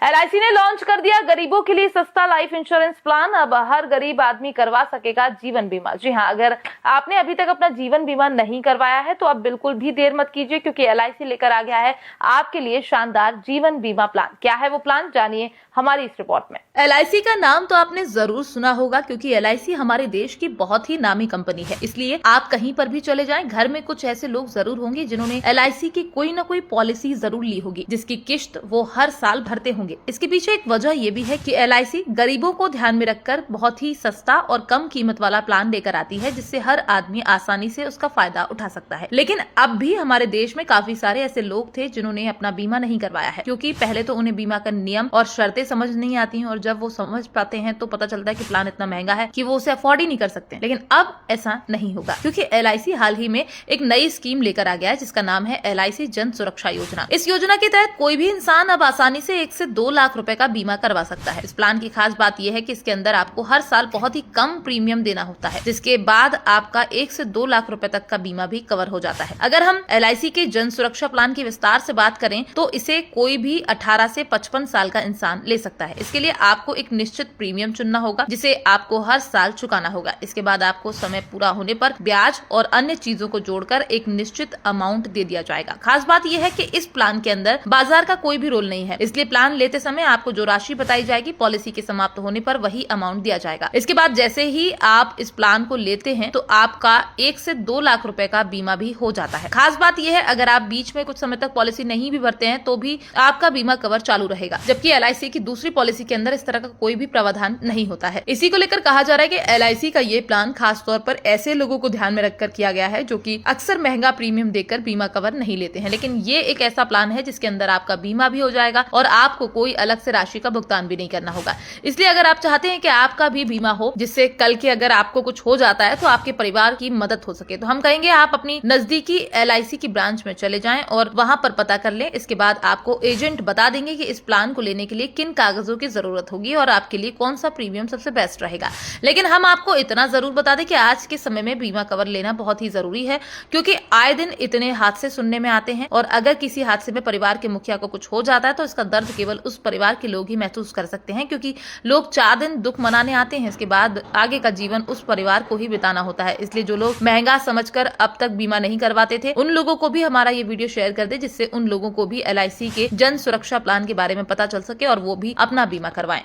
LIC ने launch कर दिया गरीबों के लिए सस्ता लाइफ इंश्योरेंस प्लान। अब हर गरीब आदमी करवा सकेगा जीवन बीमा। जी हां, अगर आपने अभी तक अपना जीवन बीमा नहीं करवाया है तो अब बिल्कुल भी देर मत कीजिए, क्योंकि एलआईसी लेकर आ गया है आपके लिए शानदार जीवन बीमा प्लान। क्या है वो प्लान, जानिए हमारी इस रिपोर्ट में। एलआईसी का नाम तो आपने जरूर सुना होगा, क्योंकि एलआईसी हमारे देश की बहुत ही नामी कंपनी है। इसलिए आप कहीं पर भी चले जाएं, घर में कुछ ऐसे लोग जरूर होंगे जिन्होंने एलआईसी की कोई न कोई पॉलिसी जरूर ली होगी, जिसकी किश्त वो हर साल भरते होंगे। इसके पीछे एक वजह ये भी है कि एलआईसी गरीबों को ध्यान में रखकर बहुत ही सस्ता और कम कीमत वाला प्लान लेकर आती है, जिससे हर आदमी आसानी से उसका फायदा उठा सकता है। लेकिन अब भी हमारे देश में काफी सारे ऐसे लोग थे जिन्होंने अपना बीमा नहीं करवाया है, क्योंकि पहले तो उन्हें बीमा का नियम और शर्तें समझ नहीं आती हैं, और जब वो समझ पाते हैं तो पता चलता है कि प्लान इतना महंगा है कि वो उसे अफोर्ड ही नहीं कर सकते। लेकिन अब ऐसा नहीं होगा, क्योंकि एलआईसी हाल ही में एक नई स्कीम लेकर आ गया है, जिसका नाम है एलआईसी जन सुरक्षा योजना। इस योजना के तहत कोई भी इंसान अब आसानी से 1 से 2 लाख रुपए का बीमा करवा सकता है। इस प्लान की खास बात यह है कि इसके अंदर आपको हर साल बहुत ही कम प्रीमियम देना होता है, जिसके बाद आपका 1 से 2 लाख रुपए तक का बीमा भी कवर हो जाता है। अगर हम एलआईसी के जन सुरक्षा प्लान की विस्तार से बात करें तो इसे कोई भी 18 से 55 साल का इंसान ले सकता है। इसके लिए आपको एक निश्चित प्रीमियम चुनना होगा, जिसे आपको हर साल चुकाना होगा। इसके बाद आपको समय पूरा होने पर ब्याज और अन्य चीजों को जोड़कर एक निश्चित अमाउंट दे दिया जाएगा। खास बात यह है कि इस प्लान के अंदर बाजार का कोई भी रोल नहीं है, इसलिए प्लान लेते समय आपको जो राशि बताई जाएगी, पॉलिसी के समाप्त होने पर वही अमाउंट दिया जाएगा। इसके बाद जैसे ही आप इस प्लान को लेते हैं तो आपका 1 से 2 लाख रुपए का बीमा भी हो जाता है। खास बात यह है, अगर आप बीच में कुछ समय तक पॉलिसी नहीं भी भरते हैं तो भी आपका बीमा कवर चालू रहेगा, जबकि एलआईसी की दूसरी पॉलिसी के अंदर इस तरह का कोई भी प्रावधान नहीं होता है। इसी को लेकर कहा जा रहा है कि एलआईसी का ये प्लान खास तौर पर ऐसे लोगों को ध्यान में रखकर किया गया है जो कि अक्सर महंगा प्रीमियम देकर बीमा कवर नहीं लेते हैं। लेकिन ये एक ऐसा प्लान है जिसके अंदर आपका बीमा भी हो जाएगा और आपको कोई अलग से राशि का भुगतान भी नहीं करना होगा। इसलिए अगर आप चाहते हैं कि आपका भी बीमा हो, जिससे कल के अगर आपको कुछ हो जाता है तो आपके परिवार की मदद हो सके, तो हम कहेंगे आप अपनी नजदीकी एलआईसी की ब्रांच में चले जाएं और वहां पर पता कर लें। इसके बाद आपको एजेंट बता देंगे कि इस प्लान को लेने के लिए किन कागजों की जरूरत होगी और आपके लिए कौन सा प्रीमियम सबसे बेस्ट रहेगा। लेकिन हम आपको इतना जरूर बता दें कि आज के समय में बीमा कवर लेना बहुत ही जरूरी है, क्योंकि आए दिन इतने हादसे सुनने में आते हैं, और अगर किसी हादसे में परिवार के मुखिया को कुछ हो जाता है तो इसका दर्द केवल उस परिवार के लोग ही महसूस कर सकते हैं, क्योंकि लोग 4 दिन दुख मनाने आते हैं, इसके बाद आगे का जीवन उस परिवार को ही बिताना होता है। इसलिए जो लोग महंगा समझकर अब तक बीमा नहीं करवाते थे, उन लोगों को भी हमारा ये वीडियो शेयर कर दे, जिससे उन लोगों को भी एलआईसी के जन सुरक्षा प्लान के बारे में पता चल सके और वो भी अपना बीमा करवाएं।